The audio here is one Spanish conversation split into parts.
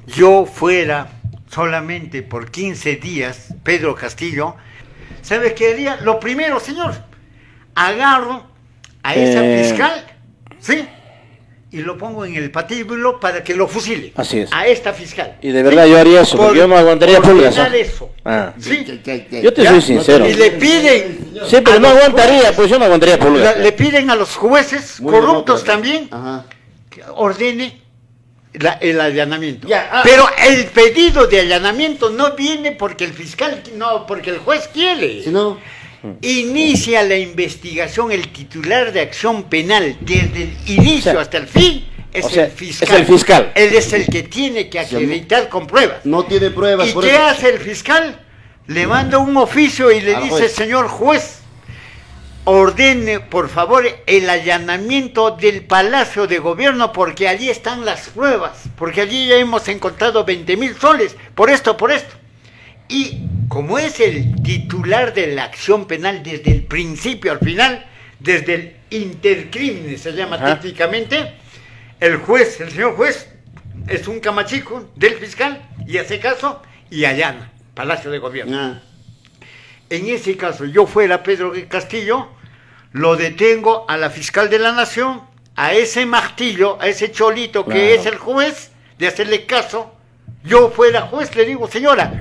yo fuera solamente por 15 días, Pedro Castillo, ¿sabes qué haría? Lo primero, señor, agarro a esa fiscal, ¿sí? Y lo pongo en el patíbulo para que lo fusile. Así es. A esta fiscal. Y de verdad yo haría eso, porque yo no aguantaría pulgas. Eso. Sí. Sí. Yo te soy sincero. Y le piden... Sí, pero no aguantaría, pues yo no aguantaría pulgas. Le piden a los jueces Muy corruptos demócrata. también Ajá. que ordene el allanamiento. Ya, Pero el pedido de allanamiento no viene porque el fiscal, no, porque el juez quiere. Si no, Inicia la investigación el titular de acción penal desde el inicio O sea, hasta el fin. Es o sea, el fiscal. es el fiscal. Él es el que tiene que acreditar con pruebas. no tiene pruebas. ¿Y por qué eso. hace el fiscal? Le manda un oficio y le Al dice, juez. señor juez, ordene por favor el allanamiento del Palacio de Gobierno porque allí están las pruebas, porque allí ya hemos encontrado 20,000 soles, por esto. Y como es el titular de la acción penal desde el principio al final, desde el intercrimen se llama Ajá. técnicamente, el señor juez, es un camachico del fiscal y hace caso y allana Palacio de Gobierno. Ah, En ese caso, yo fuera Pedro Castillo, lo detengo a la fiscal de la Nación, a ese martillo, a ese cholito que Claro. es el juez, de hacerle caso. Yo fuera juez, le digo, señora,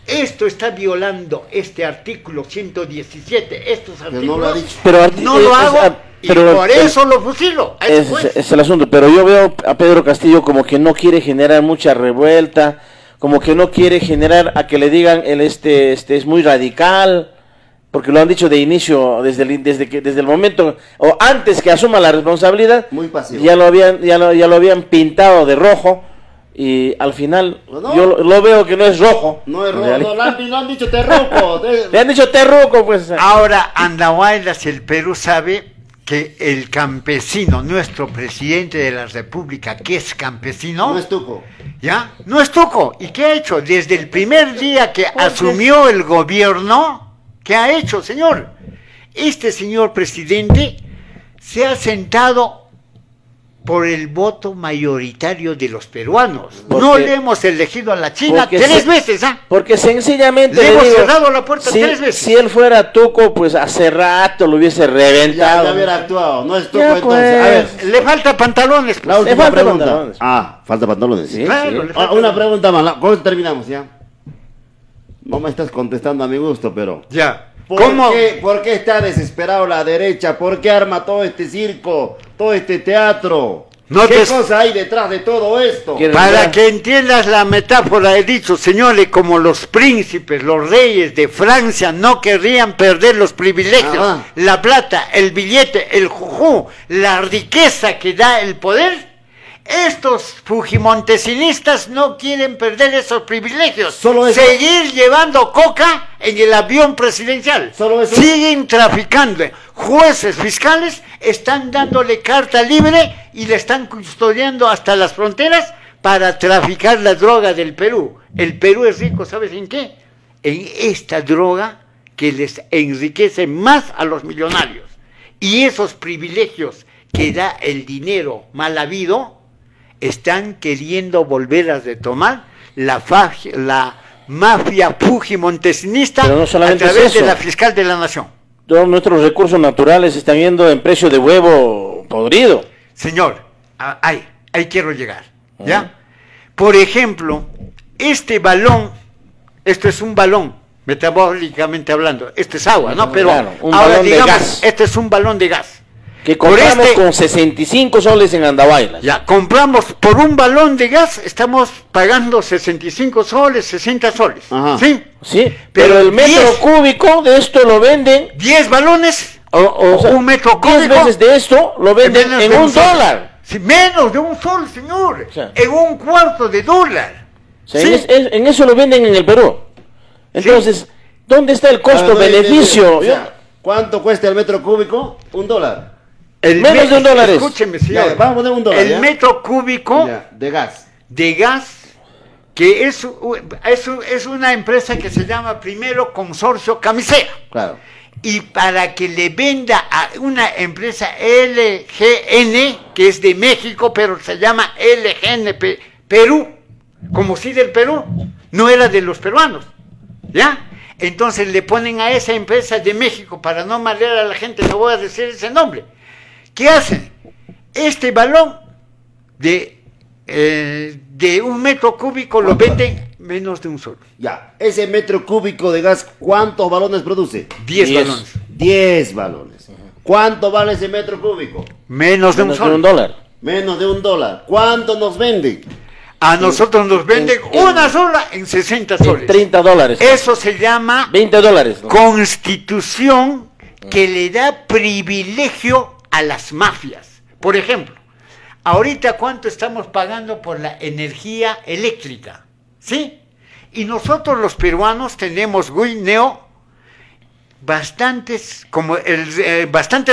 esto está violando este artículo 117, estos pero artículos. no lo ha dicho. Pero No lo hago y pero por eso lo fusilo a ese juez. es el asunto, pero yo veo a Pedro Castillo como que no quiere generar mucha revuelta, como que no quiere generar a que le digan el es muy radical, porque lo han dicho de inicio, desde el momento o antes que asuma la responsabilidad, Muy pasivo. ya lo habían pintado de rojo y al final No. yo lo veo que no es rojo. No es En rojo, realidad. no lo han dicho terroco. Le han dicho terruco, pues. Ahora, Andahuaylas, el Perú sabe que el campesino, nuestro presidente de la República, que es campesino, No es tuco. ¿ya? No es tuco. ¿Y qué ha hecho? Desde el primer día que asumió el gobierno, ¿qué ha hecho, señor? Este señor presidente se ha sentado por el voto mayoritario de los peruanos. Porque- No le hemos elegido a la China porque 3 se- veces, ¿ah? Porque sencillamente Le hemos digo, cerrado la puerta si, 3 veces. si él fuera tuco, pues hace rato lo hubiese Ya reventado. hubiera actuado. No es tuco Ya, entonces. A ver, pues. Le falta pantalones. la pues. última falta pregunta. pantalones. Falta pantalones. Sí, Claro, sí. le falta- Una pregunta más. ¿Con esto terminamos ya? No me estás contestando a mi gusto, pero... Ya. ¿Por qué está desesperado la derecha? ¿Por qué arma todo este circo? Todo este teatro? No ¿Qué te- cosa hay detrás de todo esto? ¿Quieres- Para Ya. que entiendas la metáfora, he dicho, señores, como los príncipes, los reyes de Francia no querrían perder los privilegios, Ajá. la plata, el billete, el jujú, la riqueza que da el poder. Estos fujimontesinistas no quieren perder esos privilegios. Solo eso. Seguir llevando coca en el avión presidencial. Solo eso. Siguen traficando. Jueces fiscales están dándole carta libre y le están custodiando hasta las fronteras para traficar la droga del Perú. El Perú es rico, ¿sabes en qué? En esta droga que les enriquece más a los millonarios. Y esos privilegios que da el dinero mal habido, están queriendo volver a retomar la mafia fujimontesinista Pero no a solamente través es de eso. la fiscal de la Nación. Todos nuestros recursos naturales están yendo en precio de huevo podrido. Señor, ahí quiero llegar, ¿ya? Por ejemplo, este balón, esto es un balón, metabólicamente hablando, esto es agua, ¿no? Pero Claro, un ahora balón de digamos, gas. este es un balón de gas. Que Por compramos este- con 65 soles en Andahuaylas. Ya, compramos por un balón de gas, estamos pagando 65 soles, 60 soles, Ajá. ¿sí? Sí, Pero pero el metro 10 cúbico de esto lo venden, 10 balones o sea, un metro 10 cúbico. veces de esto lo venden menos en de un sol. dólar. Sí, menos de un sol, señor. O sea, en un cuarto de dólar. O sea, Sí. en eso lo venden en el Perú. Entonces, ¿dónde está el costo-beneficio? ¿Cuánto cuesta el metro cúbico? $1. Menos de un dólar es. Escúcheme, señor. Ya, vamos a poner $1. El metro cúbico Ya, de gas. de gas, que es una empresa que se llama primero Consorcio Camisea. Claro. Y para que le venda a una empresa LGN, que es de México, pero se llama LGN Perú, como si del Perú, no era de los peruanos, ¿ya? Entonces le ponen a esa empresa de México, para no marear a la gente, no voy a decir ese nombre. ¿Qué hacen? Este balón de 1 metro cúbico lo venden menos de un solo. Ya, ese metro cúbico de gas, ¿cuántos balones produce? 10 balones. 10 balones. ¿Cuánto vale ese metro cúbico? Menos de un Menos de solo. $1. Menos de $1. ¿Cuánto nos venden? A nosotros nos venden una sola en 60 soles. $30. Eso se llama $20. ¿no? constitución que le da privilegio a las mafias. Por ejemplo, ahorita cuánto estamos pagando por la energía eléctrica, ¿sí? Y nosotros los peruanos tenemos, Guineo, bastantes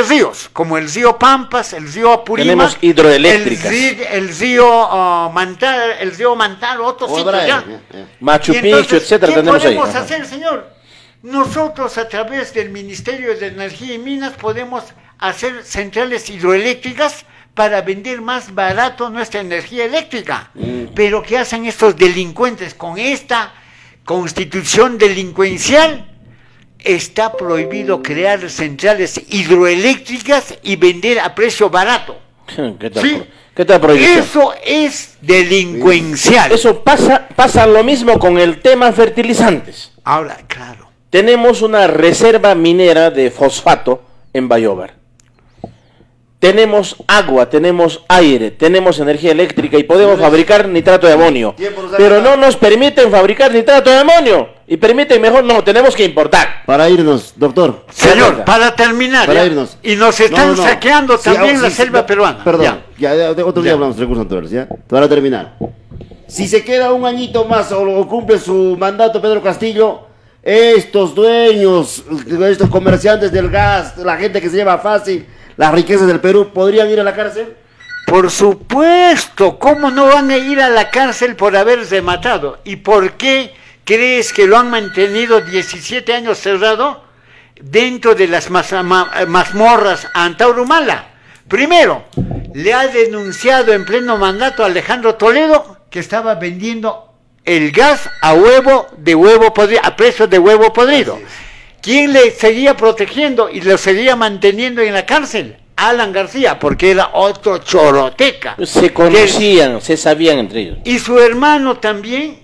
ríos, como el río Pampas, el río Apurímac, Tenemos hidroeléctricas. el río Mantal, otros sitios ya. Machu Y entonces, Picchu, etcétera, ¿qué tenemos ahí. podemos Ajá. hacer, señor? Nosotros a través del Ministerio de Energía y Minas podemos hacer centrales hidroeléctricas para vender más barato nuestra energía eléctrica. Pero ¿qué hacen estos delincuentes con esta constitución delincuencial? Está prohibido crear centrales hidroeléctricas y vender a precio barato. ¿Qué tal, ¿Sí? ¿Qué tal prohibición? Eso es delincuencial. Eso pasa lo mismo con el tema fertilizantes. Ahora, claro. Tenemos una reserva minera de fosfato en Bayobar. Tenemos agua, tenemos aire, tenemos energía eléctrica y podemos fabricar nitrato de amonio. Pero no nos permiten fabricar nitrato de amonio. Y permiten mejor, no, tenemos que importar. Para irnos, doctor. Señor, para terminar, Para ¿ya? irnos. Y nos están No, no. saqueando Sí, también sí, la sí, selva no, peruana. Perdón, otro día Ya. hablamos de recursos naturales, ¿ya? Para terminar. Si se queda un añito más o cumple su mandato Pedro Castillo, estos dueños, estos comerciantes del gas, la gente que se lleva fácil las riquezas del Perú, ¿podrían ir a la cárcel? Por supuesto, ¿cómo no van a ir a la cárcel por haberse matado? ¿Y por qué crees que lo han mantenido 17 años cerrado dentro de las mazmorras a Antauro Humala? Primero, le ha denunciado en pleno mandato a Alejandro Toledo que estaba vendiendo el gas a precio de huevo podrido. ¿Quién le seguía protegiendo y lo seguía manteniendo en la cárcel? Alan García, porque era otro choroteca. Se conocían, se sabían entre ellos. Y su hermano también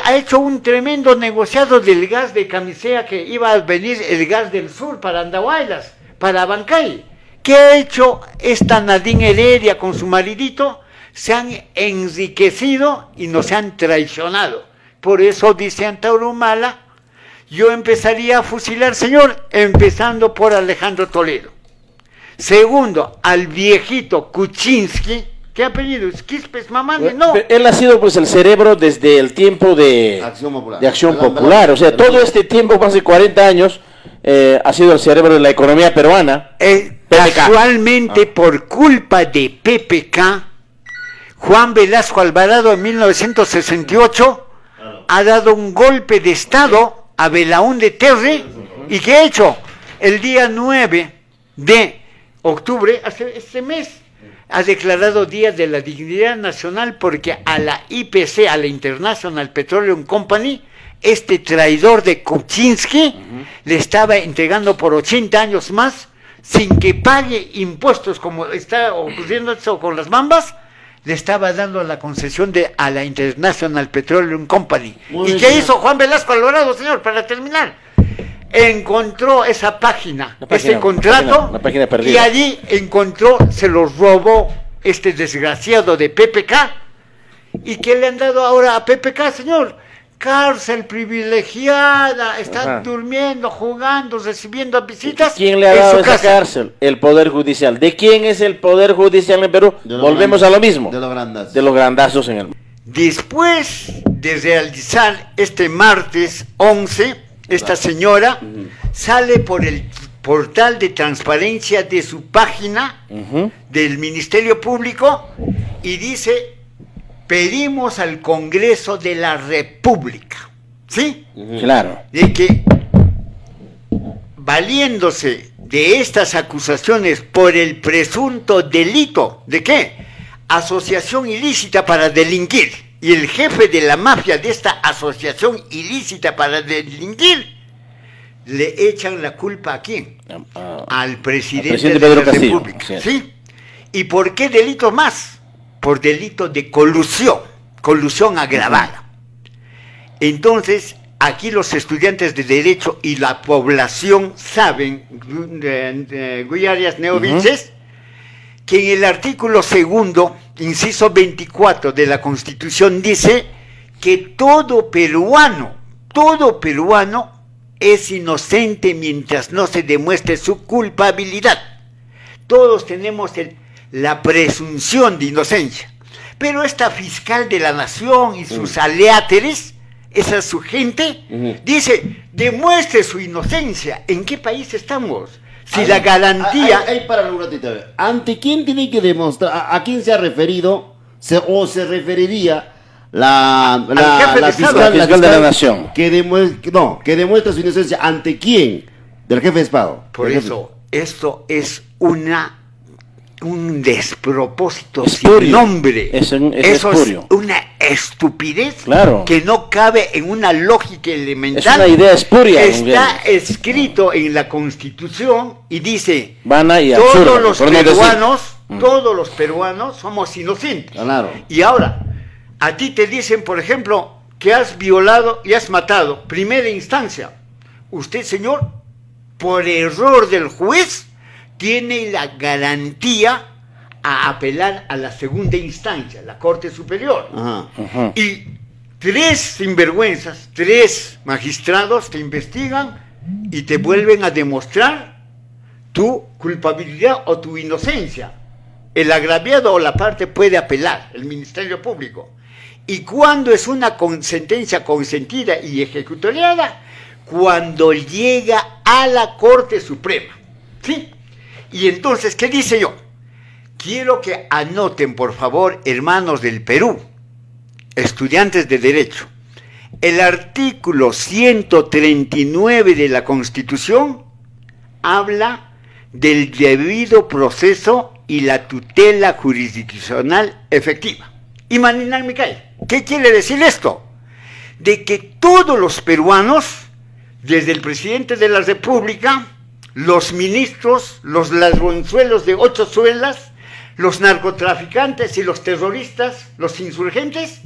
ha hecho un tremendo negociado del gas de Camisea, que iba a venir el gas del sur para Andahuaylas, para Bancay. ¿Qué ha hecho esta Nadine Heredia con su maridito? Se han enriquecido y nos han traicionado. Por eso dice Antauro Humala, yo empezaría a fusilar, señor, empezando por Alejandro Toledo. Segundo, al viejito Kuczynski. ¿Qué apellido? ¿Quispes Mamani? No. Él ha sido pues el cerebro desde el tiempo de Acción Popular. O sea, todo este tiempo, más de 40 años, ha sido el cerebro de la economía peruana. Casualmente, por culpa de PPK, Juan Velasco Alvarado en 1968 ha dado un golpe de Estado a Belaúnde Terry. ¿Y qué ha hecho? El día 9 de octubre, este mes, ha declarado Día de la Dignidad Nacional porque a la IPC, a la International Petroleum Company, este traidor de Kuczynski le estaba entregando por 80 años más, sin que pague impuestos, como está ocurriendo eso con las Mambas, le estaba dando la concesión a la International Petroleum Company. ¿Y qué hizo Juan Velasco Alvarado, señor, para terminar? Encontró esa página, ese contrato, la página perdida. y allí encontró, se los robó este desgraciado de PPK. ¿Y qué le han dado ahora a PPK, señor? Cárcel privilegiada, están durmiendo, jugando, recibiendo visitas. ¿Quién le ha dado esa cárcel? El Poder Judicial. ¿De quién es el Poder Judicial en Perú? Volvemos a lo mismo. De los grandazos. De los grandazos en el... Después de realizar este martes 11, esta señora sale por el portal de transparencia de su página del Ministerio Público y dice: pedimos al Congreso de la República, ¿sí? Claro. De que, valiéndose de estas acusaciones por el presunto delito, ¿de qué? Asociación ilícita para delinquir. y el jefe de la mafia de esta asociación ilícita para delinquir, le echan la culpa ¿a quién? Al presidente de Pedro la Castillo, República. ¿Sí? ¿Y por qué delito más? Por delito de colusión agravada. Entonces, aquí los estudiantes de Derecho y la población saben, Guyarias Neovices, que en el artículo 2, inciso 24 de la Constitución dice que todo peruano es inocente mientras no se demuestre su culpabilidad. Todos tenemos la presunción de inocencia. Pero esta fiscal de la nación y sus aleateres, esa su gente, dice, demuestre su inocencia. ¿En qué país estamos? Si la garantía... Ahí para un ratito. ¿Ante quién tiene que demostrar? ¿A quién se ha referido? ¿O se referiría la fiscal de la nación? Que demuestra su inocencia. ¿Ante quién? Del jefe de Estado. Por eso, esto es un despropósito espurio. Sin nombre. Eso es una estupidez, claro, que no cabe en una lógica elemental. Es una idea espuria. Está escrito en la Constitución y dice, vana y todos absurda, todos los peruanos somos inocentes. Claro. Y ahora, a ti te dicen, por ejemplo, que has violado y has matado, primera instancia. Usted, señor, por error del juez, tiene la garantía a apelar a la segunda instancia, la Corte Superior. Y 3 sinvergüenzas, 3 magistrados te investigan y te vuelven a demostrar tu culpabilidad o tu inocencia. El agraviado o la parte puede apelar, el Ministerio Público. Y cuando es una sentencia consentida y ejecutoriada, cuando llega a la Corte Suprema. ¿Sí? Y entonces, ¿qué dice yo? Quiero que anoten, por favor, hermanos del Perú, estudiantes de Derecho, el artículo 139 de la Constitución habla del debido proceso y la tutela jurisdiccional efectiva. Y Maninal Micay, ¿qué quiere decir esto? De que todos los peruanos, desde el presidente de la República, los ministros, los ladronzuelos de 8 suelas, los narcotraficantes y los terroristas, los insurgentes,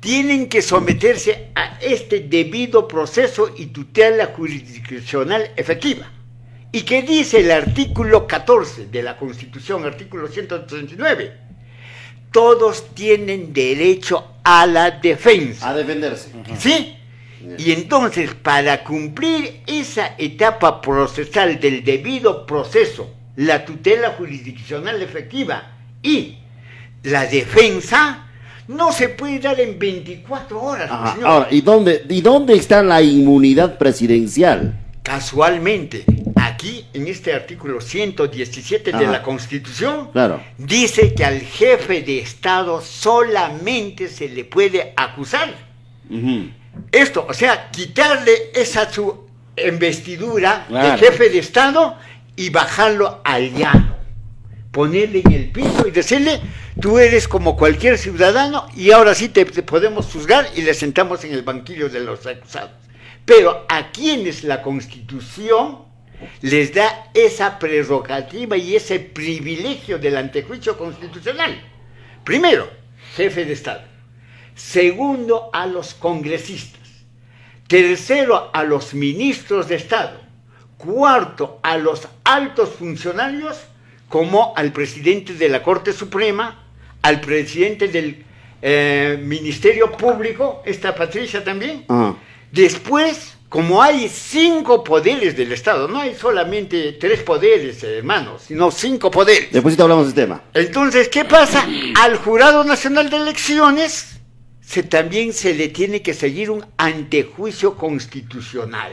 tienen que someterse a este debido proceso y tutela jurisdiccional efectiva. ¿Y qué dice el artículo 14 de la Constitución, artículo 139? Todos tienen derecho a la defensa. A defenderse. ¿Sí? Y entonces, para cumplir esa etapa procesal del debido proceso, la tutela jurisdiccional efectiva y la defensa, no se puede dar en 24 horas. Señor. Ahora, ¿y dónde está la inmunidad presidencial? Casualmente, aquí en este artículo 117 de la Constitución, claro, dice que al jefe de Estado solamente se le puede acusar. Esto, o sea, quitarle esa su investidura de jefe de Estado y bajarlo al llano, ponerle en el piso y decirle, tú eres como cualquier ciudadano y ahora sí te podemos juzgar y le sentamos en el banquillo de los acusados. Pero a quienes la Constitución les da esa prerrogativa y ese privilegio del antejuicio constitucional. Primero, jefe de Estado. Segundo, a los congresistas. Tercero, a los ministros de Estado. Cuarto, a los altos funcionarios, como al presidente de la Corte Suprema, al presidente del Ministerio Público, esta Patricia también. Después, como hay 5 poderes del Estado, no hay solamente 3 poderes, hermanos, sino 5 poderes. Después hablamos del tema. Entonces, ¿qué pasa? Al Jurado Nacional de Elecciones también se le tiene que seguir un antejuicio constitucional.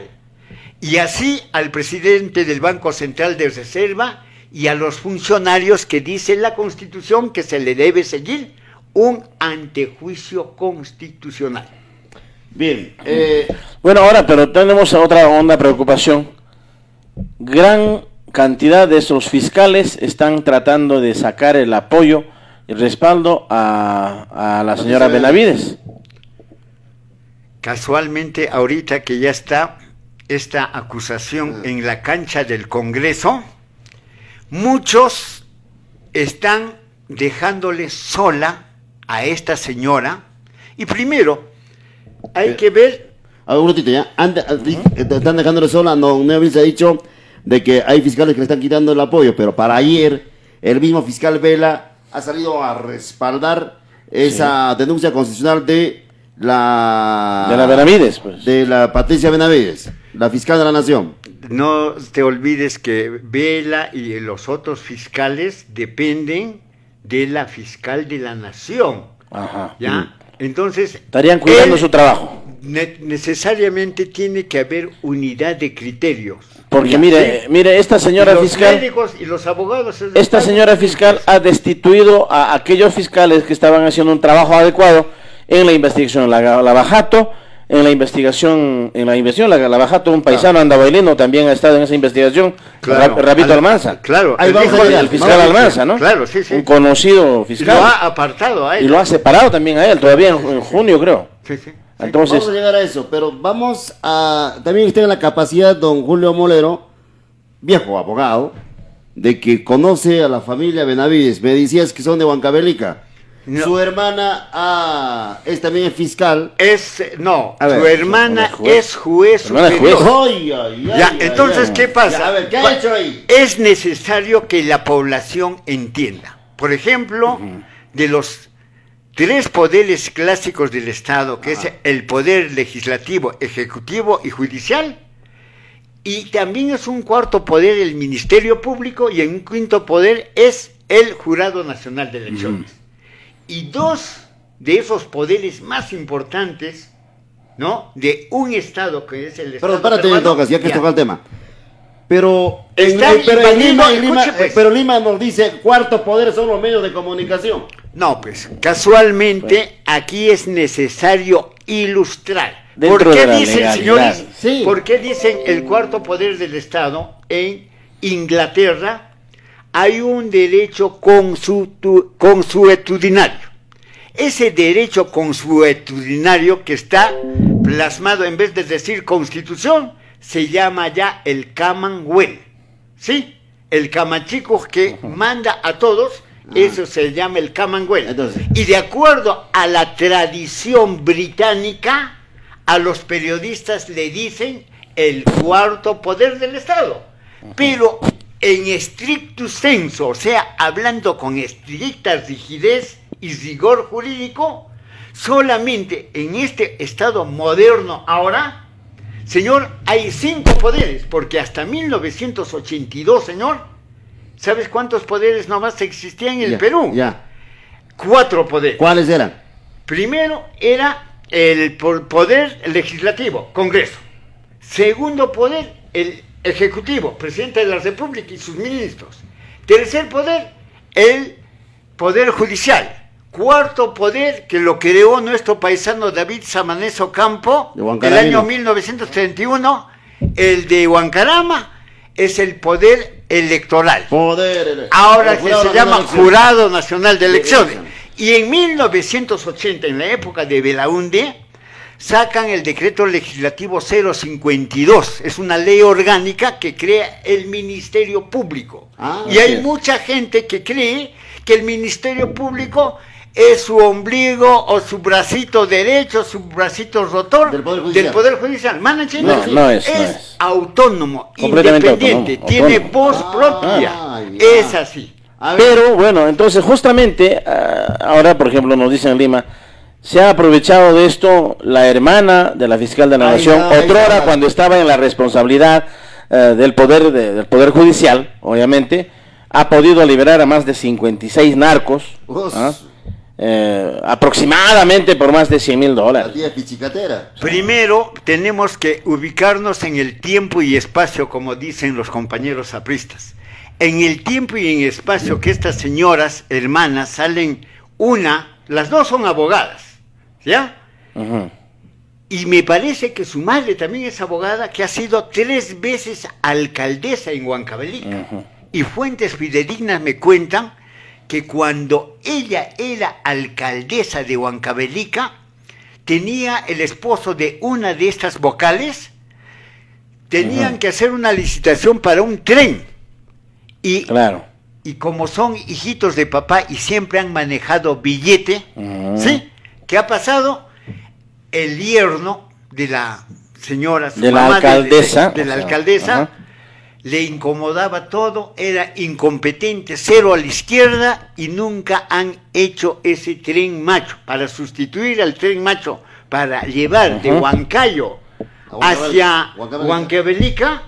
Y así al presidente del Banco Central de Reserva y a los funcionarios que dice la Constitución que se le debe seguir un antejuicio constitucional. Bien. Bueno, ahora, pero tenemos otra preocupación. Gran cantidad de esos fiscales están tratando de sacar el apoyo respaldo a la señora Benavides. Casualmente, ahorita que ya está esta acusación en la cancha del Congreso, muchos están dejándole sola a esta señora. Y primero, hay que ver... A ver, un ratito, ya. Están dejándole sola. No, Neville se ha dicho de que hay fiscales que le están quitando el apoyo, pero para ayer, el mismo fiscal Vela ha salido a respaldar esa denuncia constitucional de la Benavides, pues. De la Patricia Benavides, la fiscal de la Nación. No te olvides que Vela y los otros fiscales dependen de la fiscal de la Nación. Ajá. ¿Ya? Entonces... Estarían cuidando su trabajo. Necesariamente tiene que haber unidad de criterios. Porque ¿Ya? mire, esta señora los fiscal... Los médicos y los abogados... Esta señora fiscal ha destituido a aquellos fiscales que estaban haciendo un trabajo adecuado en la investigación. Lavajato, en la investigación, Lavajato, un paisano andabailino, también ha estado en esa investigación. Claro, Rabito Almanza. Claro, ahí vamos Hijo del fiscal Almanza, ¿no? Claro, sí, sí. Un conocido Y fiscal. lo ha apartado a él. Y lo ha separado también a él, todavía en junio, creo. Sí, sí. Entonces, Vamos a llegar a eso, pero vamos a... También está en la capacidad don Julio Molero, viejo abogado, de que conoce a la familia Benavides. Me decías que son de Huancavelica. No. Su hermana es también fiscal. No, A ver, su hermana es juez Hermana superior. juez. Ay, ay, ay, Ya, ay, entonces, ay. ¿qué pasa? Ya, a ver, ¿qué ha hecho ahí? Es necesario que la población entienda. Por ejemplo, de los 3 poderes clásicos del Estado, que es el poder legislativo, ejecutivo y judicial, y también es un cuarto poder el Ministerio Público, y un quinto poder es el Jurado Nacional de Elecciones. Y 2 de esos poderes más importantes, ¿no?, de un Estado que es el Estado Pero párate, peruano, tocas, ya que toca el tema. Pero Están en Lima, escuche, pues. pero Lima nos dice cuarto poder son los medios de comunicación. No, pues casualmente aquí es necesario ilustrar. Dentro ¿Por qué de la dicen, legalidad. señores? Sí. ¿Por qué dicen el cuarto poder del Estado en Inglaterra? Hay un derecho consuetudinario. Ese derecho consuetudinario que está plasmado, en vez de decir constitución, se llama ya el Commonwealth. ¿Sí? El camachico que manda a todos, eso se llama el Commonwealth. Entonces. Y de acuerdo a la tradición británica, a los periodistas le dicen el cuarto poder del Estado. Pero en estricto senso, o sea, hablando con estricta rigidez y rigor jurídico, solamente en este Estado moderno ahora, señor, hay 5 poderes, porque hasta 1982, señor, ¿sabes cuántos poderes nomás existían en el Ya, Perú? Ya. 4 poderes. ¿Cuáles eran? Primero era el poder legislativo, Congreso. Segundo poder, el ejecutivo, presidente de la República y sus ministros. Tercer poder, el poder judicial. Cuarto poder, que lo creó nuestro paisano David Samanez Ocampo, De del Huancaramino. año 1931, el de Huancarama, es el poder electoral. Poder. Ahora El que Jurado se Nacional llama de Elecciones. Jurado Nacional de Elecciones. Elecciones. Y en 1980, en la época de Belaúnde, sacan el decreto legislativo 052. Es una ley orgánica que crea el Ministerio Público. Ah, y hay así es. mucha gente que cree que el Ministerio Público es su ombligo o su bracito derecho, su bracito rotor Del Poder Judicial. del Poder Judicial. Mánache, No es autónomo, Completamente independiente, autónomo, tiene autónomo. voz propia. Ay, ya. Es así. A ver, pero bueno, entonces justamente ahora, por ejemplo, nos dicen en Lima, se ha aprovechado de esto la hermana de la fiscal de la Ahí Nación, está, ahí otrora está. cuando estaba en la responsabilidad del poder judicial, obviamente, ha podido liberar a más de 56 narcos, Uf. aproximadamente por más de $100,000. la tía pichicatera. Primero tenemos que ubicarnos en el tiempo y espacio, como dicen los compañeros apristas. En el tiempo y en espacio que estas señoras hermanas salen las dos son abogadas, ¿ya? Ujú. Y me parece que su madre también es abogada, que ha sido 3 veces alcaldesa en Huancavelica. Ujú. Y fuentes fidedignas me cuentan que cuando ella era alcaldesa de Huancavelica, tenía el esposo de una de estas vocales, tenían que hacer una licitación para un tren. Y, Claro. y como son hijitos de papá y siempre han manejado billete, ¿sí? ¿Qué ha pasado? El yerno de la señora, su De la mamá, alcaldesa. de la O sea, alcaldesa, ajá. le incomodaba todo, era incompetente, cero a la izquierda, y nunca han hecho ese tren macho para sustituir al tren macho, para llevar de Huancayo hacia Huancavelica.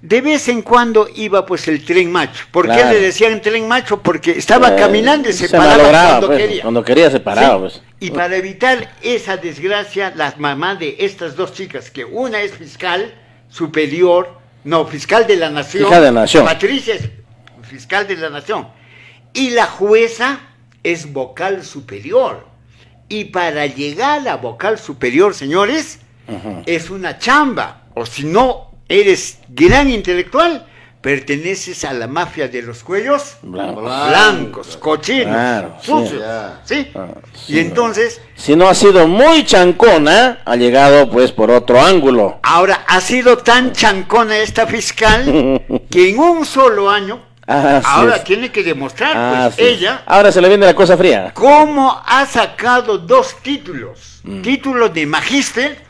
De vez en cuando iba pues el tren macho. ¿Por qué Claro. le decían tren macho? Porque estaba caminando y se se paraba malograba, cuando pues, quería. Cuando quería se paraba, Sí. pues. Y para evitar esa desgracia, las mamás de estas dos chicas, que una es fiscal superior, no, fiscal de la nación, Fiscal de la nación. Patricia es fiscal de la nación, y la jueza es vocal superior. Y para llegar a vocal superior, señores, es una chamba, o si no eres gran intelectual, perteneces a la mafia de los cuellos blancos, cochinos, Claro, sí. sucios, Ya. ¿sí? Sí, Y entonces, Si no ha sido muy chancona, ha llegado pues por otro ángulo. ahora ha sido tan chancona esta fiscal que en un solo año, Así ahora es. tiene que demostrar, Así pues es. ella, Ahora se le viene la cosa fría. cómo ha sacado dos títulos, título de magíster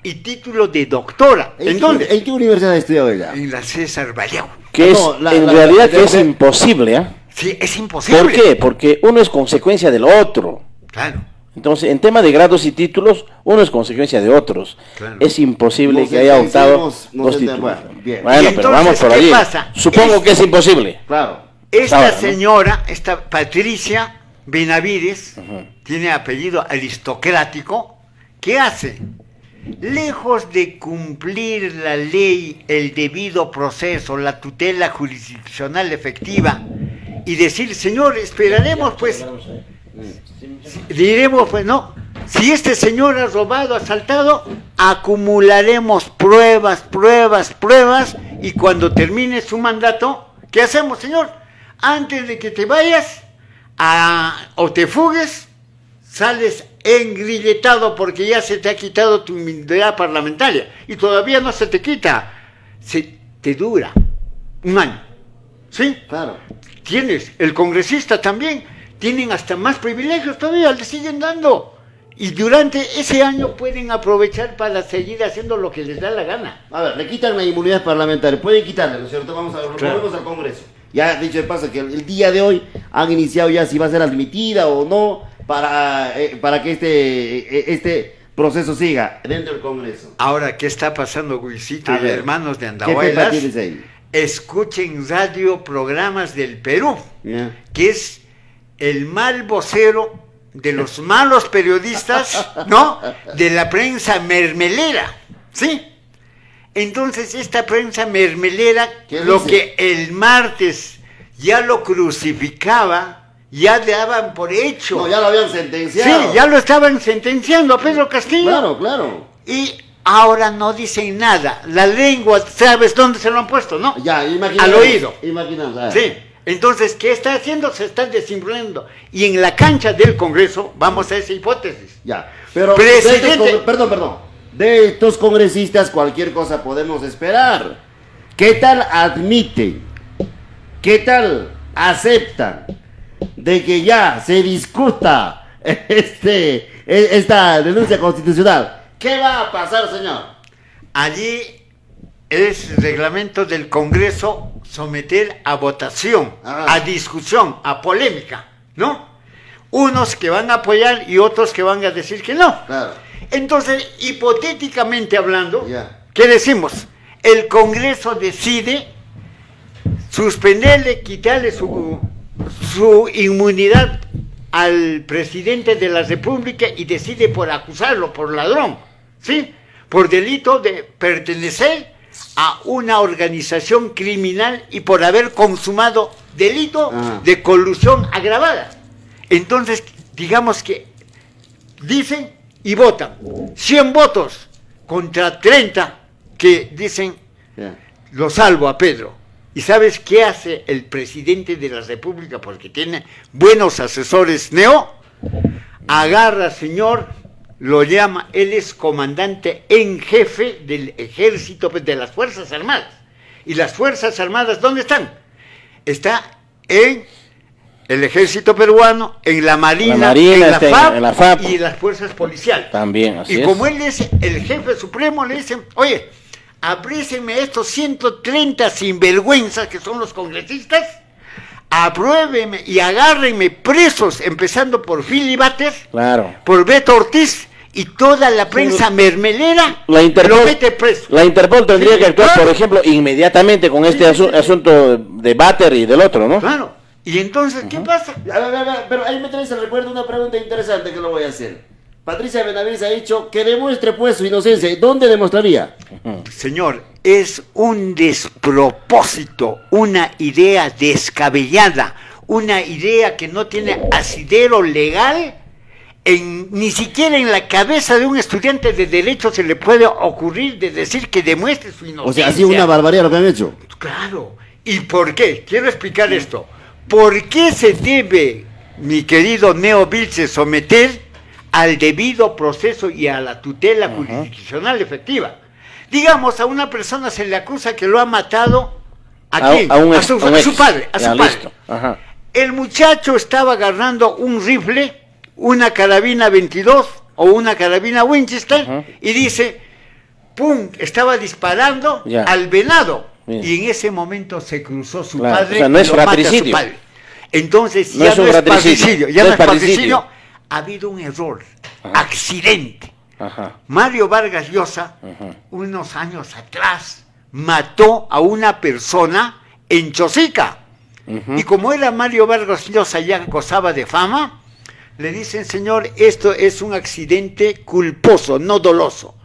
y título de doctora. ¿En dónde? ¿En qué universidad ha estudiado ella? En la César Vallejo. Que es, No, en realidad que es de- imposible, ¿eh? Sí, es imposible. ¿Por qué? Porque uno es consecuencia del otro. Claro. Entonces, en tema de grados y títulos, uno es consecuencia de otros. Claro. Es imposible Nos que haya optado entendemos, nos dos entendemos. títulos. Bueno, bien. Bueno, Y pero entonces, vamos por ¿qué allí. pasa? Supongo que es imposible. Claro. Esta Ahora, ¿no? señora, esta Patricia Benavides, tiene apellido aristocrático. ¿Qué hace? Lejos de cumplir la ley, el debido proceso, la tutela jurisdiccional efectiva, y decir, señor, esperaremos pues, diremos pues no, si este señor ha robado, asaltado, acumularemos pruebas, y cuando termine su mandato, ¿qué hacemos, señor? Antes de que te vayas o te fugues, sales engrilletado porque ya se te ha quitado tu inmunidad parlamentaria y todavía no se te quita, se te dura un año, ¿sí? Claro. Tienes, el congresista también, tienen hasta más privilegios todavía, le siguen dando. Y durante ese año pueden aprovechar para seguir haciendo lo que les da la gana. A ver, le quitan la inmunidad parlamentaria, pueden quitarle, ¿no es cierto? Vamos a Claro. volvemos al Congreso. Ya dicho de paso que el día de hoy han iniciado ya si va a ser admitida o no para que este proceso siga dentro del Congreso. Ahora, ¿qué está pasando, Guisito A y ver, hermanos de ¿Qué Andahuaylas? pepa tienes ahí? Escuchen radio programas del Perú, Ya. que es el mal vocero de los malos periodistas, ¿no? De la prensa mermelera, ¿sí? Entonces, esta prensa mermelera, ¿Qué lo dice? que el martes ya lo crucificaba, ya daban por hecho. No, ya lo habían Sí, sentenciado. ya lo estaban sentenciando a Pedro Castillo. Claro, claro. Y ahora no dicen nada. La lengua, ¿sabes dónde se lo han puesto, no? Ya, imaginamos. Al oído. Imaginamos. ah. Sí. Entonces, ¿qué está haciendo? Se está desinflando. Y en la cancha del Congreso, vamos a esa hipótesis. Ya. Pero, Presidente. de estos perdón. De estos congresistas cualquier cosa podemos esperar. ¿Qué tal admiten? ¿Qué tal aceptan de que ya se discuta esta denuncia constitucional? ¿Qué va a pasar, señor? Allí es reglamento del Congreso someter a votación, a discusión, a polémica, ¿no? Unos que van a apoyar y otros que van a decir que no. Claro. Entonces, hipotéticamente hablando, Ya. ¿qué decimos? El Congreso decide suspenderle, quitarle su inmunidad al presidente de la República y decide por acusarlo por ladrón, ¿sí? Por delito de pertenecer a una organización criminal y por haber consumado delito de colusión agravada. Entonces, digamos que dicen y votan 100 votos contra 30 que dicen Ya. lo salvo a Pedro. ¿Y sabes qué hace el presidente de la República? Porque tiene buenos asesores neo. Agarra, señor, lo llama, él es comandante en jefe del ejército, de las Fuerzas Armadas. ¿Y las Fuerzas Armadas dónde están? Está en el ejército peruano, en la Marina, en la FAP y las fuerzas policiales. También, así y es. como él es el jefe supremo, le dicen, oye, aprécienme estos 130 sinvergüenzas que son los congresistas, apruébenme y agárrenme presos, empezando por Filibater, claro, por Beto Ortiz, y toda la prensa mermelera lo mete preso. La Interpol tendría Sí, que actuar, claro. por ejemplo, inmediatamente con este asunto de Bater y del otro, ¿no? Claro. Y entonces, ¿qué pasa? A ver, pero ahí me traes el recuerdo una pregunta interesante que lo voy a hacer. Patricia Benavides ha dicho que demuestre pues su inocencia. ¿Dónde demostraría? Señor, es un despropósito, una idea descabellada, una idea que no tiene asidero legal, ni siquiera en la cabeza de un estudiante de Derecho se le puede ocurrir de decir que demuestre su inocencia. O sea, ha sido una barbaridad lo que han hecho. Claro. ¿Y por qué? Quiero explicar esto. ¿Por qué se debe, mi querido Neo Vilche, someter al debido proceso y a la tutela jurisdiccional efectiva? Digamos, a una persona se le acusa que lo ha matado a su padre. Ajá. El muchacho estaba agarrando un rifle, una carabina 22 o una carabina Winchester, y dice, ¡pum!, estaba disparando al venado. Bien. Y en ese momento se cruzó su Claro, padre, o sea, no es y lo mata a su fratricidio. padre. Entonces No ya es no un es fratricidio, parricidio, no es parricidio. ha habido un error, accidente. Ajá. Mario Vargas Llosa, unos años atrás, mató a una persona en Chosica. Y como era Mario Vargas Llosa, ya gozaba de fama, le dicen, señor, esto es un accidente culposo, no doloso.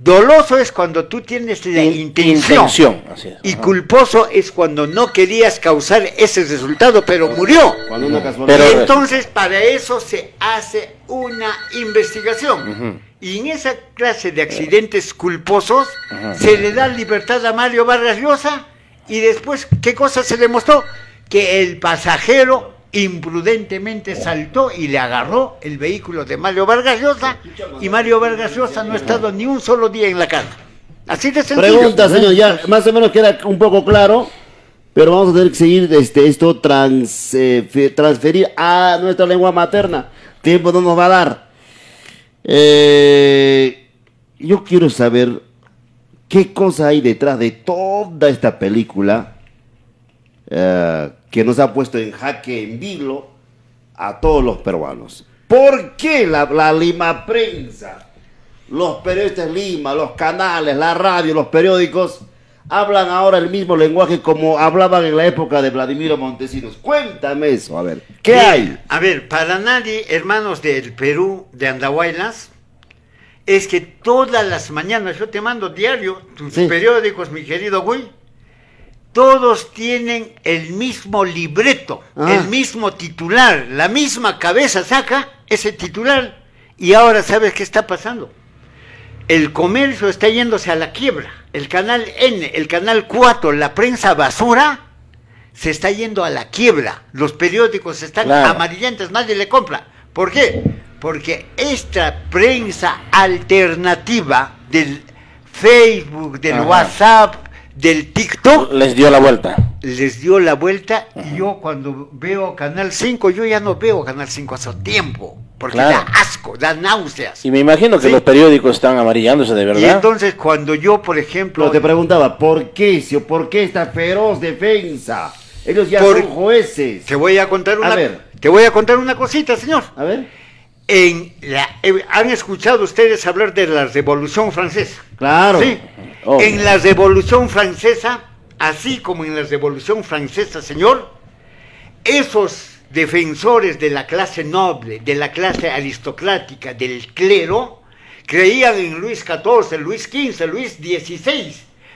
Doloso es cuando tú tienes la intención. Así es. Y culposo es cuando no querías causar ese resultado, pero murió. Cuando una casualidad. Y entonces para eso se hace una investigación. Y en esa clase de accidentes culposos se le da libertad a Mario Vargas Llosa, y después, ¿qué cosa se demostró? Que el pasajero imprudentemente saltó y le agarró el vehículo de Mario Vargas Llosa, y Mario Vargas Llosa no ha estado ni un solo día en la cárcel. Así de sencillo. Pregunta, señor, ya más o menos queda un poco claro, pero vamos a tener que seguir esto transferir a nuestra lengua materna. Tiempo no nos va a dar. Yo quiero saber qué cosa hay detrás de toda esta película que nos ha puesto en jaque en vilo a todos los peruanos. ¿Por qué la Lima prensa, los periodistas de Lima, los canales, la radio, los periódicos hablan ahora el mismo lenguaje como hablaban en la época de Vladimiro Montesinos? Cuéntame eso, a ver, ¿qué hay? A ver, para nadie, hermanos del Perú, de Andahuaylas, es que todas las mañanas, yo te mando diario tus periódicos, mi querido Gui, todos tienen el mismo libreto, el mismo titular, la misma cabeza saca ese titular. Y ahora, ¿sabes qué está pasando? El comercio está yéndose a la quiebra. El canal N, el canal 4, la prensa basura, se está yendo a la quiebra. Los periódicos están amarillentos, nadie le compra. ¿Por qué? Porque esta prensa alternativa del Facebook, del WhatsApp, del TikTok, les dio la vuelta. Y yo cuando veo Canal 5, yo ya no veo Canal 5 hace tiempo, porque da asco, da náuseas. Y me imagino que los periódicos están amarillándose de verdad. Y entonces cuando yo, por ejemplo... Pero te preguntaba, ¿por qué esta feroz defensa? Ellos ya son jueces. Te voy a contar una cosita, señor. A ver. ¿Han escuchado ustedes hablar de la Revolución Francesa? Claro. Sí. En la Revolución Francesa, así como en la Revolución Francesa, señor, esos defensores de la clase noble, de la clase aristocrática, del clero, creían en Luis XIV, Luis XV, Luis XVI,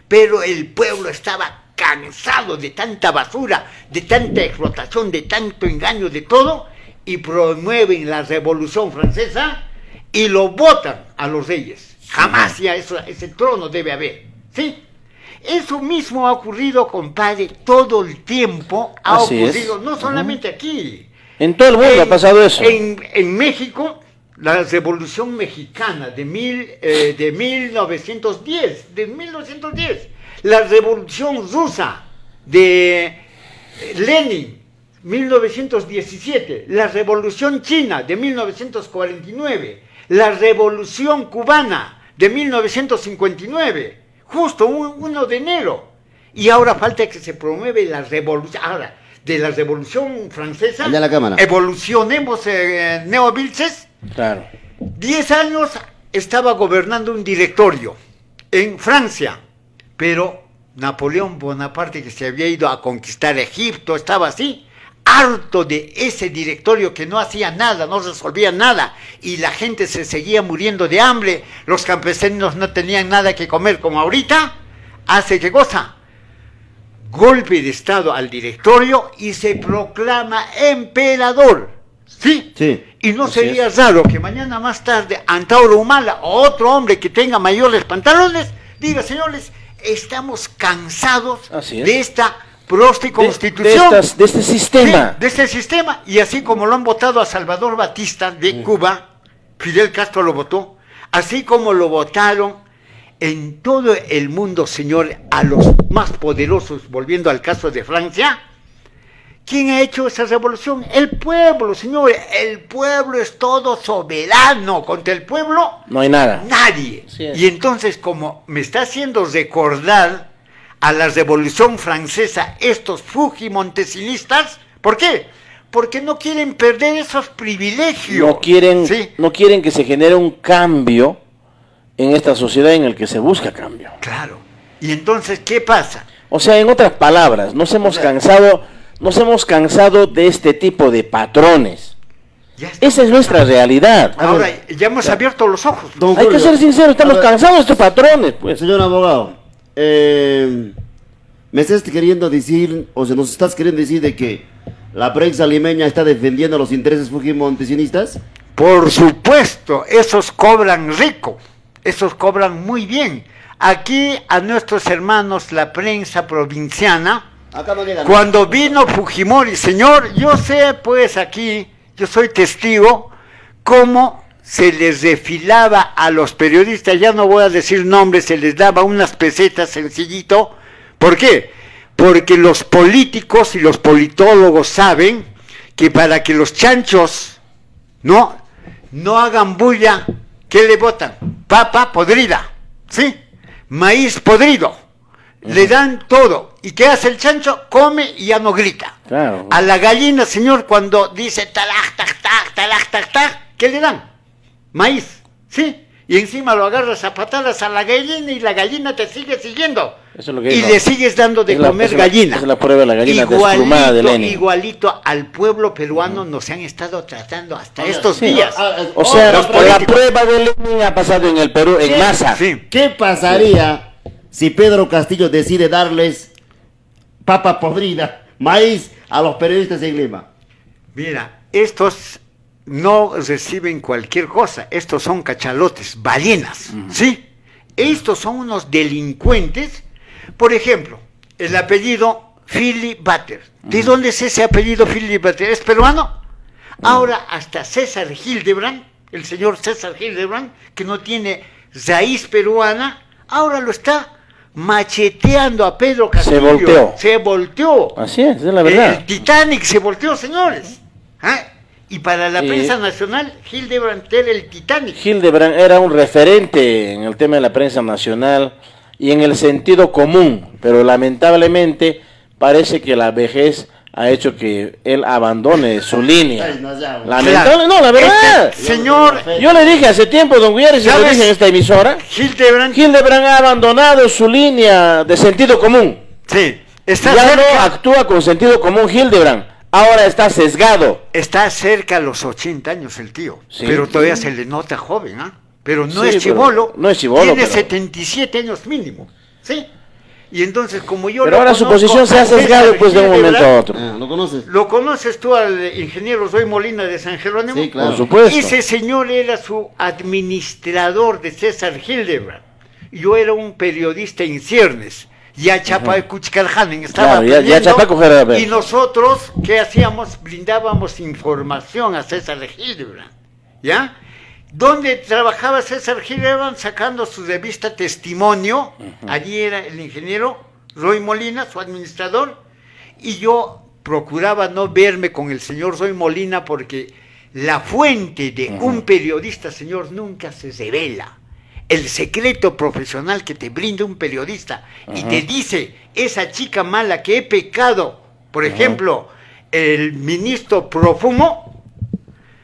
pero el pueblo estaba cansado de tanta basura, de tanta explotación, de tanto engaño, de todo, y promueven la Revolución Francesa y lo votan a los reyes. Jamás ya ese trono debe haber, ¿sí? Eso mismo ha ocurrido, compadre, todo el tiempo ha Así ocurrido, es. no solamente aquí. En todo el mundo ha pasado eso. En México, la Revolución Mexicana de 1910, la Revolución Rusa de Lenin, 1917, la Revolución China de 1949, la Revolución Cubana de 1959, justo 1 de enero. Y ahora falta que se promueve la revolución. Ahora, de la Revolución Francesa, Allá la cámara. evolucionemos neovilces. Claro. 10 años estaba gobernando un directorio en Francia, pero Napoleón Bonaparte, que se había ido a conquistar Egipto, estaba así, harto de ese directorio que no hacía nada, no resolvía nada, y la gente se seguía muriendo de hambre, los campesinos no tenían nada que comer, como ahorita. ¿Hace qué cosa? Golpe de estado al directorio y se proclama emperador. ¿Sí? Sí. Y no Así sería raro que mañana más tarde Antauro Humala o otro hombre que tenga mayores pantalones diga, señores, estamos cansados Así es. de esta prosticonstitución. De este sistema. Sí, de este sistema. Y así como lo han votado a Salvador Batista de Cuba, Fidel Castro lo votó, así como lo votaron en todo el mundo, señor, a los más poderosos, volviendo al caso de Francia. ¿Quién ha hecho esa revolución? El pueblo, señor. El pueblo es todo soberano. Contra el pueblo, No hay nada. nadie. Así es. Y entonces, como me está haciendo recordar a la Revolución Francesa estos fujimontesinistas, ¿por qué? Porque no quieren perder esos privilegios. Sí, No quieren que se genere un cambio en esta sociedad en el que se busca cambio. claro. Y entonces, ¿qué pasa? O sea, en otras palabras, nos hemos cansado de este tipo de patrones. Ya está. Esa es nuestra realidad. Ahora, ya hemos abierto los ojos. Don Hay que Julio, ser sinceros, estamos a ver, cansados de estos patrones, pues. Señor abogado, me estás queriendo decir, o sea, nos estás queriendo decir de que la prensa limeña está defendiendo los intereses fujimontesinistas. Por supuesto, esos cobran rico, esos cobran muy bien. Aquí a nuestros hermanos, la prensa provinciana, Acá no llegan. cuando vino Fujimori, señor, yo sé pues aquí, yo soy testigo, cómo se les refilaba a los periodistas, ya no voy a decir nombres, se les daba unas pesetas sencillito. ¿Por qué? Porque los políticos y los politólogos saben que para que los chanchos no hagan bulla, ¿qué le botan? Papa podrida, ¿sí? Maíz podrido. Le dan todo. ¿Y qué hace el chancho? Come y ya no grita. Claro. A la gallina, señor, cuando dice talaj, tac, tac, talaj, tac, tac, ¿qué le dan? Maíz, ¿sí? Y encima lo agarras a patadas a la gallina y la gallina te sigue siguiendo. Eso es lo que Y dijo. le sigues dando de comer gallina. Esa es la prueba de la gallina desplumada de Lenin. Igualito al pueblo peruano nos han estado tratando hasta estos Sí. días. O sea, los la políticos. prueba de Lenin ha pasado en el Perú en masa. Sí. ¿Qué pasaría si Pedro Castillo decide darles papa podrida, maíz a los periodistas en Lima? Mira, estos no reciben cualquier cosa, estos son cachalotes, ballenas, ¿sí? Estos son unos delincuentes. Por ejemplo, el apellido Philip Butter. ¿De dónde es ese apellido Philip Butter? ¿Es peruano? Ahora hasta César Hildebrand, el señor César Hildebrand, que no tiene raíz peruana, ahora lo está macheteando a Pedro Castillo. Se volteó. Así es la verdad. El Titanic se volteó, señores. ¿Ah? Y para la prensa nacional, Hildebrand era el Titanic. Hildebrand era un referente en el tema de la prensa nacional y en el sentido común, pero lamentablemente parece que la vejez ha hecho que él abandone su línea. Lamentable, no, la verdad. Señor, Yo le dije hace tiempo, don Gutiérrez, y lo ¿Sabes? dije en esta emisora, Hildebrand ha abandonado su línea de sentido común. sí, está Ya no cerca, actúa con sentido común Hildebrand, ahora está sesgado. está cerca a los 80 años el tío, Sí. pero todavía se le nota joven, ¿ah? Pero no Sí, es pero chibolo, no es chibolo, tiene pero- 77 años mínimo, ¿sí? Y entonces, como yo Pero lo ahora su conozco posición se a ha sesgado César pues de un momento a Hildebrand, otro. ¿Lo conoces? ¿Lo conoces tú al ingeniero Zoe Molina de San Jerónimo? Sí, claro. Por supuesto. Ese señor era su administrador de César Hildebrand. Yo era un periodista en ciernes. ya Chapa Cuchcarjanen estaba Claro, ya aprendiendo, Chapaco era ver. y nosotros, ¿qué hacíamos? Brindábamos información a César Hildebrand, ¿ya? Donde trabajaba César Hildebrand sacando su revista Testimonio, allí era el ingeniero Roy Molina, su administrador, y yo procuraba no verme con el señor Roy Molina porque la fuente de un periodista, señor, nunca se revela. El secreto profesional que te brinda un periodista y te dice, esa chica mala que he pecado, por ejemplo, el ministro Profumo,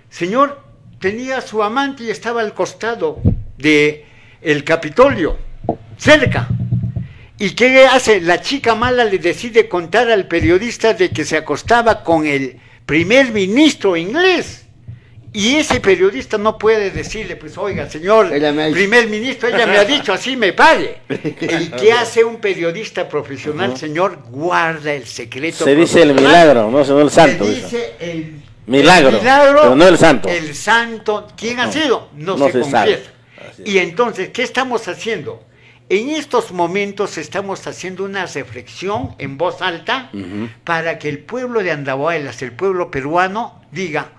señor, tenía a su amante y estaba al costado de el Capitolio, cerca. ¿Y qué hace? La chica mala le decide contar al periodista de que se acostaba con el primer ministro inglés. Y ese periodista no puede decirle, pues, oiga, señor primer ministro, ella me ha dicho así, me pague. ¿Y qué hace un periodista profesional, señor? Guarda el secreto. Se dice el milagro, no el santo. Se dice el milagro, pero no el santo. El santo, ¿quién ha sido? No se confiesa. Y entonces, ¿qué estamos haciendo? En estos momentos estamos haciendo una reflexión en voz alta para que el pueblo de Andahuaylas, el pueblo peruano, diga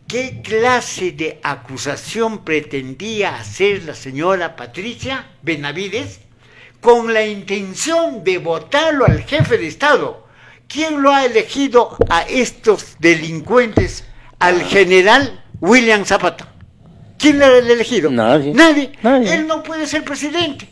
qué clase de acusación pretendía hacer la señora Patricia Benavides con la intención de votarlo al jefe de Estado. ¿Quién lo ha elegido a estos delincuentes? Al general William Zapata. ¿Quién lo ha elegido? Nadie. Nadie. Él no puede ser presidente.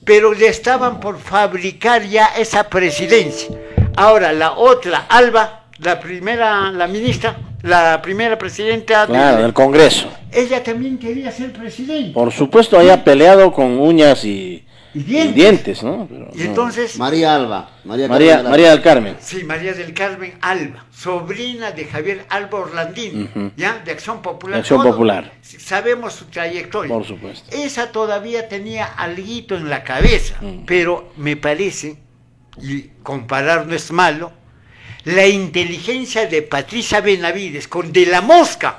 Pero le estaban por fabricar ya esa presidencia. Ahora la otra, Alba, la ministra, la primera presidenta del Congreso. Ella también quería ser presidente. Por supuesto, haya peleado con uñas y dientes, ¿no? Pero, y entonces... María Alba. María del Carmen. Sí, María del Carmen Alba, sobrina de Javier Alba Orlandín, ¿ya? De Acción Popular. Acción Popular. Sabemos su trayectoria. Por supuesto. Esa todavía tenía alguito en la cabeza, pero me parece, y comparar no es malo, la inteligencia de Patricia Benavides con De la Mosca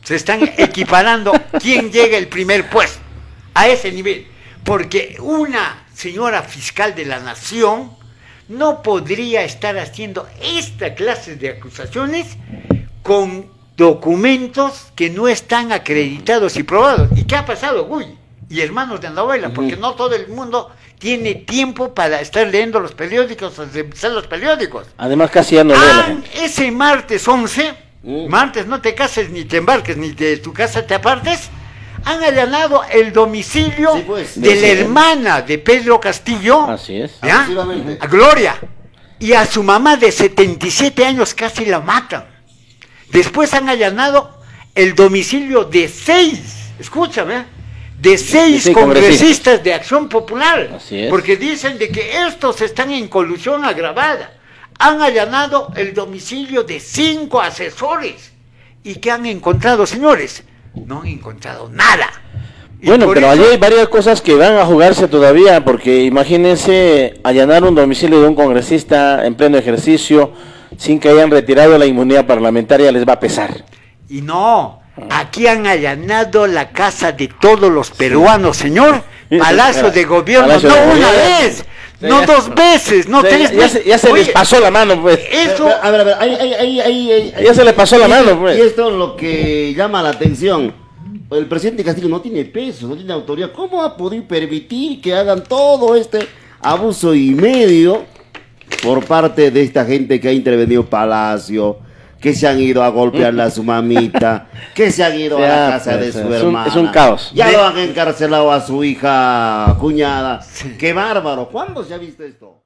se están equiparando quién llega el primer puesto, a ese nivel. Porque una señora fiscal de la nación no podría estar haciendo esta clase de acusaciones con documentos que no están acreditados y probados. ¿Y qué ha pasado, Guy? Y hermanos de Andahuaylas, porque no todo el mundo tiene tiempo para estar leyendo los periódicos o revisar los periódicos. Además, casi ya no lee la gente. Ese martes 11, martes no te cases ni te embarques, ni de tu casa te apartes, han allanado el domicilio de la hermana de Pedro Castillo, así es, ¿ya? A Gloria, y a su mamá de 77 años casi la matan. Después han allanado el domicilio de 6, escúchame, de 6 congresistas de Acción Popular, así es, porque dicen de que estos están en colusión agravada. Han allanado el domicilio de 5 asesores. ¿Y qué han encontrado, señores? No han encontrado nada. Bueno, pero allí hay varias cosas que van a jugarse todavía, porque imagínense allanar un domicilio de un congresista en pleno ejercicio sin que hayan retirado la inmunidad parlamentaria, les va a pesar. Y no, aquí han allanado la casa de todos los peruanos, señor. Palacio de Gobierno, Palacio no de una Gobierno. vez, no dos veces, no tres veces. Ya se les pasó la mano, pues. Eso, A ver, ahí. Ya se le pasó la mano, pues. Y esto es lo que llama la atención. El presidente Castillo no tiene peso, no tiene autoridad. ¿Cómo ha podido permitir que hagan todo este abuso y medio por parte de esta gente que ha intervenido Palacio, que se han ido a golpearle a su mamita, que se han ido a la casa de su hermana? Es un caos. Ya lo han encarcelado a su hija cuñada. Qué bárbaro. ¿Cuándo se ha visto esto?